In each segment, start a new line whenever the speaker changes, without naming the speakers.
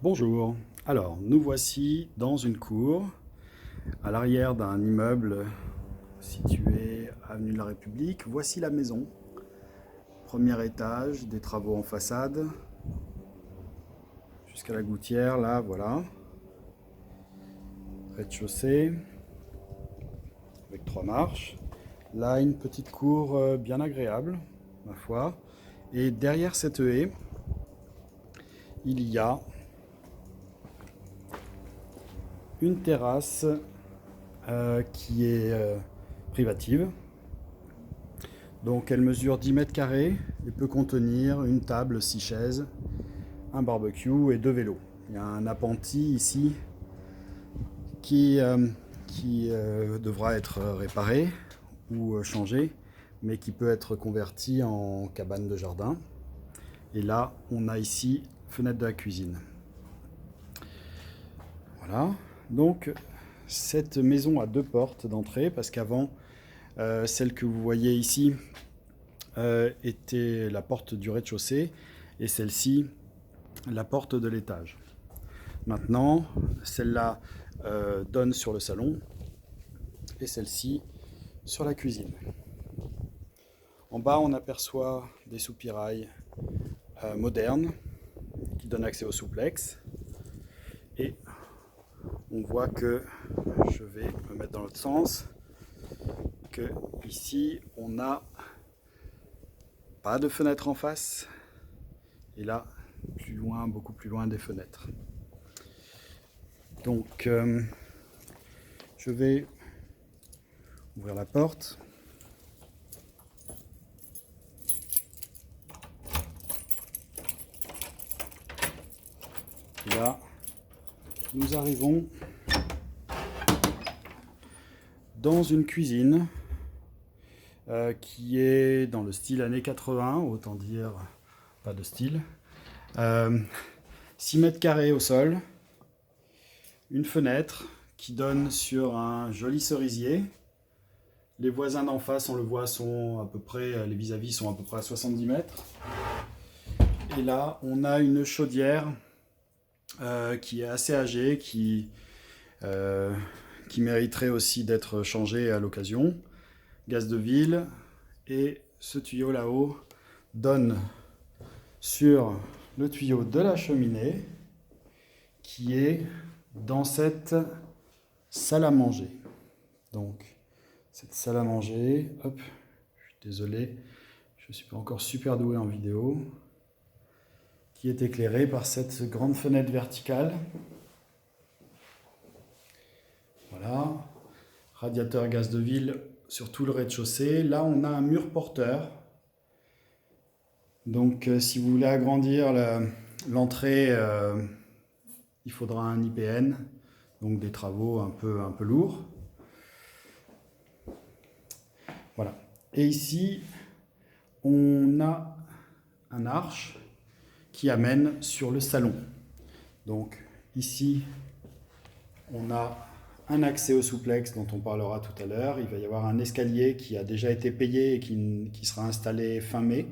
Bonjour, alors nous voici dans une cour à l'arrière d'un immeuble situé avenue de la République. Voici la maison, premier étage, des travaux en façade jusqu'à la gouttière, là voilà, rez-de-chaussée avec 3 marches. Là une petite cour bien agréable, ma foi, et derrière cette haie, il y a une terrasse qui est privative. Donc elle mesure 10 mètres carrés et peut contenir une table, 6 chaises, un barbecue et 2 vélos. Il y a un appentis ici qui devra être réparé ou changé, mais qui peut être converti en cabane de jardin. Et là, on a ici fenêtre de la cuisine. Voilà. Donc cette maison a 2 portes d'entrée parce qu'avant, celle que vous voyez ici était la porte du rez-de-chaussée et celle-ci la porte de l'étage. Maintenant, celle-là donne sur le salon et celle-ci sur la cuisine. En bas, on aperçoit des soupirails modernes qui donnent accès au souplex. Et on voit que, je vais me mettre dans l'autre sens, que ici, on n'a pas de fenêtre en face. Et là, plus loin, beaucoup plus loin des fenêtres. Donc, je vais ouvrir la porte. Et là, nous arrivons dans une cuisine qui est dans le style années 80, autant dire pas de style. 6 mètres carrés au sol, une fenêtre qui donne sur un joli cerisier. Les voisins d'en face, on le voit, sont à peu près, les vis-à-vis sont à peu près à 70 mètres. Et là, on a une chaudière qui est assez âgée, qui mériterait aussi d'être changée à l'occasion. Gaz de ville. Et ce tuyau là-haut donne sur le tuyau de la cheminée qui est dans cette salle à manger. Donc, cette salle à manger, hop, je suis désolé, je ne suis pas encore super doué en vidéo, qui est éclairée par cette grande fenêtre verticale. Voilà, radiateur gaz de ville sur tout le rez-de-chaussée. Là, on a un mur porteur. Donc, si vous voulez agrandir l'entrée, il faudra un IPN, donc des travaux un peu lourds. Voilà. Et ici, on a un arche qui amène sur le salon. Donc, ici, on a un accès au souplex dont on parlera tout à l'heure. Il va y avoir un escalier qui a déjà été payé et qui sera installé fin mai,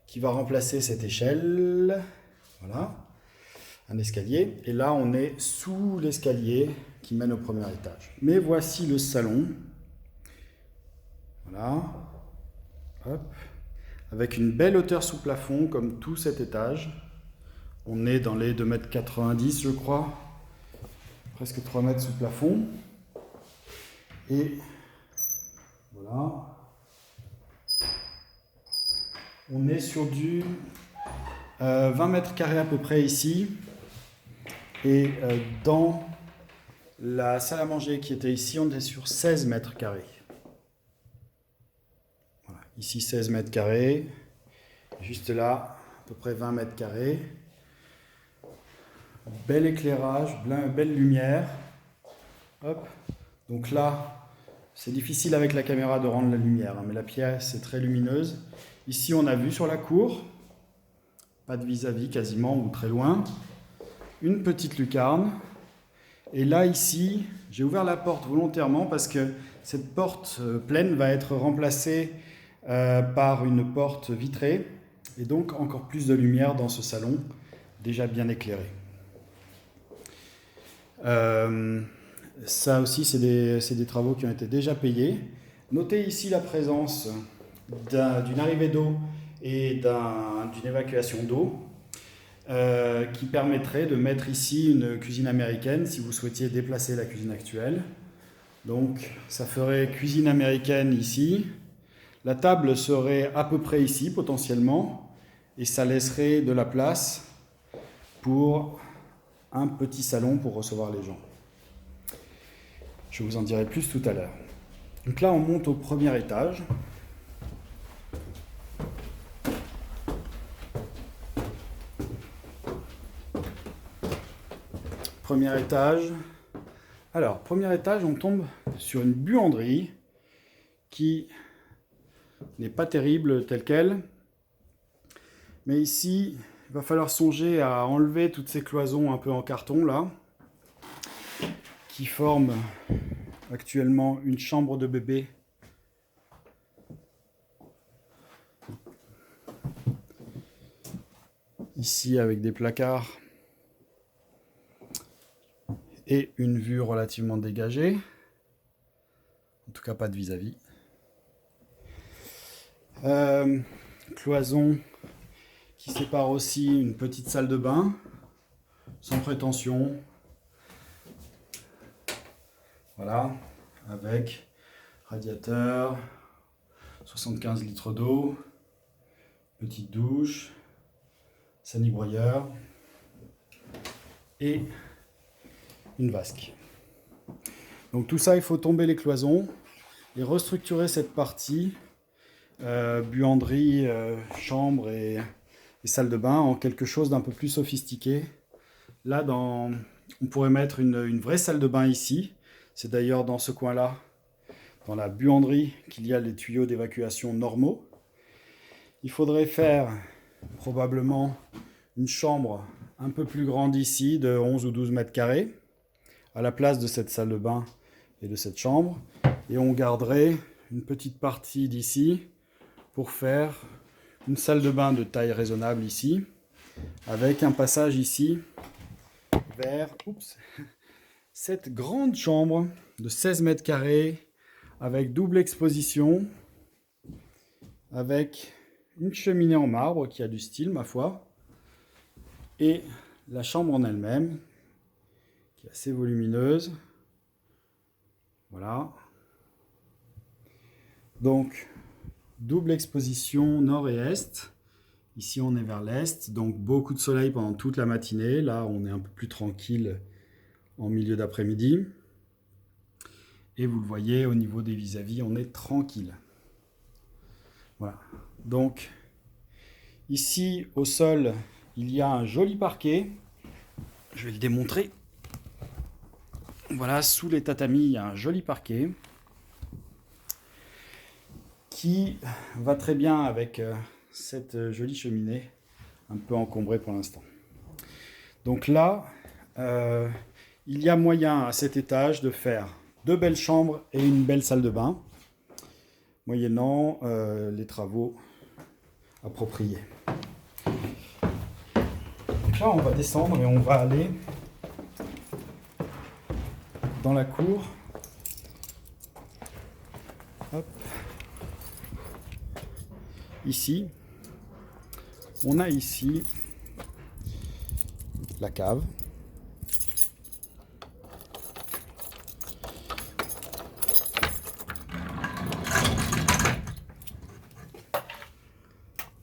qui va remplacer cette échelle. Voilà, un escalier. Et là, on est sous l'escalier qui mène au premier étage. Mais voici le salon. Voilà. Hop. Avec une belle hauteur sous plafond, comme tout cet étage. On est dans les 2,90 m, je crois. Presque 3 mètres sous plafond. Et voilà. On est sur du 20 mètres carrés à peu près ici. Et dans la salle à manger qui était ici, on est sur 16 mètres carrés. Voilà. Ici 16 mètres carrés. Juste là, à peu près 20 mètres carrés. Bel éclairage, belle lumière. Hop. Donc là, c'est difficile avec la caméra de rendre la lumière, mais la pièce est très lumineuse. Ici, on a vue sur la cour. Pas de vis-à-vis quasiment, ou très loin. Une petite lucarne. Et là, ici, j'ai ouvert la porte volontairement parce que cette porte pleine va être remplacée par une porte vitrée. Et donc, encore plus de lumière dans ce salon, déjà bien éclairé. Ça aussi, c'est des travaux qui ont été déjà payés. Notez ici la présence d'une arrivée d'eau et d'une évacuation d'eau qui permettrait de mettre ici une cuisine américaine si vous souhaitiez déplacer la cuisine actuelle. Donc ça ferait cuisine américaine ici. La table serait à peu près ici potentiellement et ça laisserait de la place pour un petit salon pour recevoir les gens. Je vous en dirai plus tout à l'heure. Donc là, on monte au premier étage. Premier étage. Alors, premier étage, on tombe sur une buanderie qui n'est pas terrible telle qu'elle. Mais ici, il va falloir songer à enlever toutes ces cloisons un peu en carton là, qui forment actuellement une chambre de bébé. Ici avec des placards et une vue relativement dégagée. En tout cas pas de vis-à-vis. Cloison qui sépare aussi une petite salle de bain, sans prétention. Voilà, avec radiateur, 75 litres d'eau, petite douche, sanibroyeur et une vasque. Donc tout ça, il faut tomber les cloisons et restructurer cette partie buanderie, chambre et salle de bain en quelque chose d'un peu plus sophistiqué. Là, on pourrait mettre une vraie salle de bain ici. C'est d'ailleurs dans ce coin-là, dans la buanderie, qu'il y a les tuyaux d'évacuation normaux. Il faudrait faire probablement une chambre un peu plus grande ici, de 11 ou 12 mètres carrés, à la place de cette salle de bain et de cette chambre. Et on garderait une petite partie d'ici pour faire une salle de bain de taille raisonnable ici, avec un passage ici vers cette grande chambre de 16 mètres carrés, avec double exposition, avec une cheminée en marbre qui a du style, ma foi, et la chambre en elle-même, qui est assez volumineuse. Voilà. Donc, double exposition nord et est. Ici, on est vers l'est, donc beaucoup de soleil pendant toute la matinée. Là, on est un peu plus tranquille en milieu d'après-midi. Et vous le voyez, au niveau des vis-à-vis, on est tranquille. Voilà. Donc, ici, au sol, il y a un joli parquet. Je vais le démontrer. Voilà, sous les tatamis, il y a un joli parquet qui va très bien avec cette jolie cheminée, un peu encombrée pour l'instant. Donc là, il y a moyen à cet étage de faire 2 belles chambres et une belle salle de bain, moyennant les travaux appropriés. Donc là, on va descendre et on va aller dans la cour. Hop. Ici, on a ici la cave.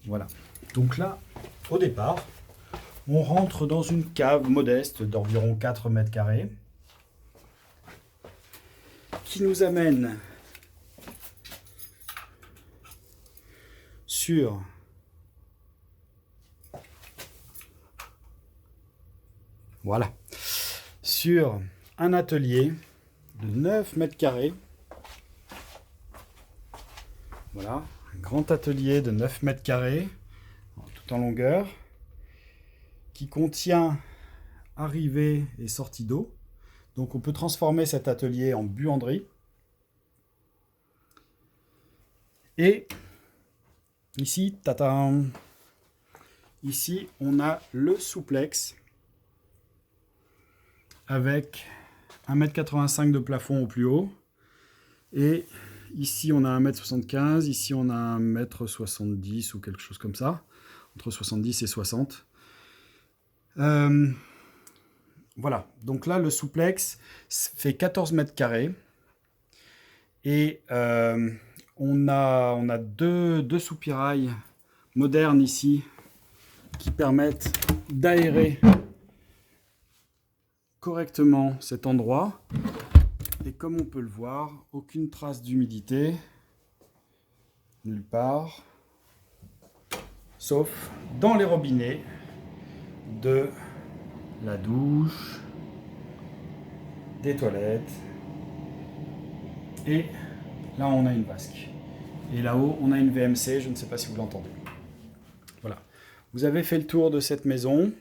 Voilà. Donc là, au départ, on rentre dans une cave modeste d'environ 4 mètres carrés qui nous amène sur sur un atelier de 9 mètres carrés. Voilà, un grand atelier de 9 mètres carrés, tout en longueur, qui contient arrivée et sortie d'eau. Donc on peut transformer cet atelier en buanderie. Et ici, tadam, ici on a le souplex avec 1,85 m de plafond au plus haut. Et ici, on a 1,75 m. Ici, on a 1,70 m ou quelque chose comme ça. Entre 70 et 60. Voilà. Donc là, le souplex fait 14 mètres carrés. Et on a deux soupirails modernes ici qui permettent d'aérer correctement cet endroit. Et comme on peut le voir, aucune trace d'humidité, nulle part, sauf dans les robinets de la douche, des toilettes. Et là, on a une vasque. Et là-haut, on a une VMC, je ne sais pas si vous l'entendez. Voilà. Vous avez fait le tour de cette maison.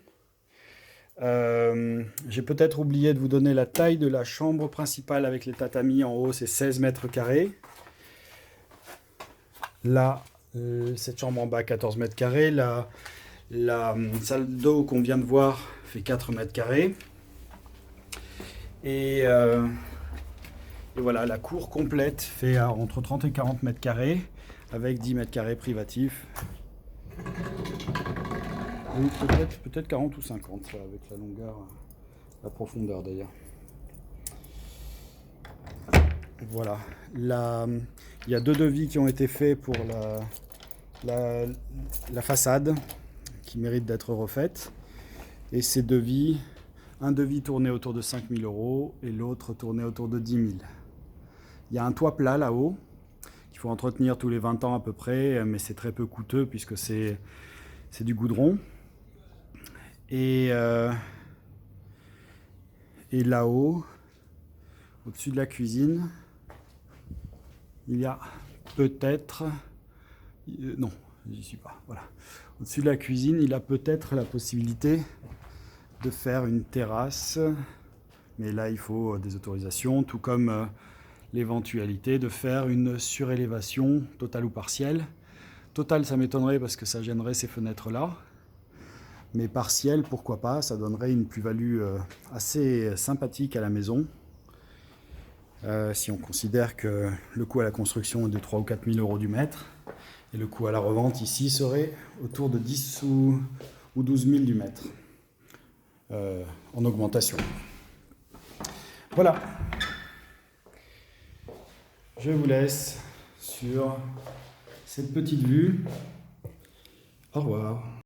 J'ai peut-être oublié de vous donner la taille de la chambre principale avec les tatamis. En haut, c'est 16 mètres carrés. Là, cette chambre en bas, 14 mètres carrés. La salle d'eau qu'on vient de voir fait 4 mètres carrés. Et voilà, la cour complète fait entre 30 et 40 mètres carrés avec 10 mètres carrés privatifs. Oui, peut-être 40 ou 50 là, avec la longueur, la profondeur d'ailleurs. Voilà. Il y a 2 devis qui ont été faits pour la façade qui mérite d'être refaite. Et ces devis, un devis tourné autour de 5 000 € et l'autre tourné autour de 10 000. Il y a un toit plat là-haut qu'il faut entretenir tous les 20 ans à peu près, mais c'est très peu coûteux puisque c'est du goudron. Et là-haut, au-dessus de la cuisine, il y a peut-être... non, j'y suis pas. Voilà. Au-dessus de la cuisine, il y a peut-être la possibilité de faire une terrasse. Mais là, il faut des autorisations, tout comme l'éventualité de faire une surélévation totale ou partielle. Totale, ça m'étonnerait parce que ça gênerait ces fenêtres-là. Mais partielle, pourquoi pas, ça donnerait une plus-value assez sympathique à la maison. Si on considère que le coût à la construction est de 3 ou 4 000 € du mètre, et le coût à la revente ici serait autour de 10 ou 12 000 du mètre, en augmentation. Voilà. Je vous laisse sur cette petite vue. Au revoir.